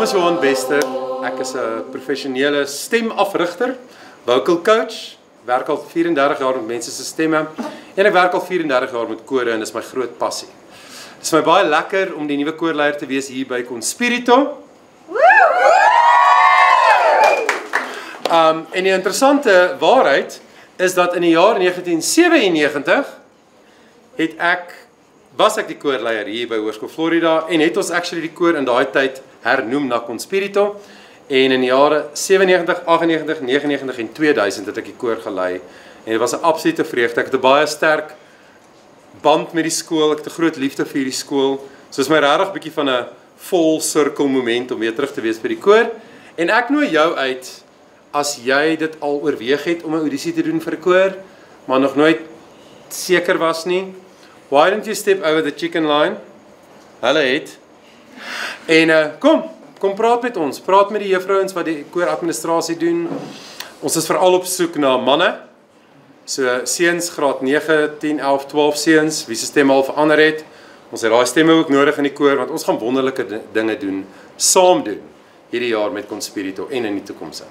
naam is Johan Bester. Ek is 'n professionele stemafrigter, vocal coach. Werk al 34 jaar met mense se stemme en ek werk al 34 jaar met kore en dis my groot passie. Dit is my baie lekker om die nuwe koorleier te wees hier by Conspirito. En die interessante waarheid is dat in die jaar 1997 was ek die koorleier hier by Hoërskool Florida en het ons actually die koor in daai tyd hernoem na Conspirito. En in die jare 97, 98, 99 en 2000 het ek die koor gelei. En dit was 'n absolute vreugde. Ek het 'n baie sterk band met die skool. Ek het 'n groot liefde vir hierdie skool. So is my regtig bietjie van 'n vol sirkel moment om weer terug te wees by die koor. En ek nooi jou uit as jy dit al oorweeg het om 'n audisie te doen vir 'n koor, maar nog nooit seker was nie. Why don't you step over the chicken line? Hulle het. En kom praat met ons. Praat met die juffrouens wat die kooradministrasie doen. Ons is veral op soek na manne. So seuns graad 9, 10, 11, 12 seuns wie se stemme al verander het. Ons het daai stemme ook nodig in die koor want ons gaan wonderlike dinge doen, saam doen hierdie jaar met Conspirito en in die toekoms.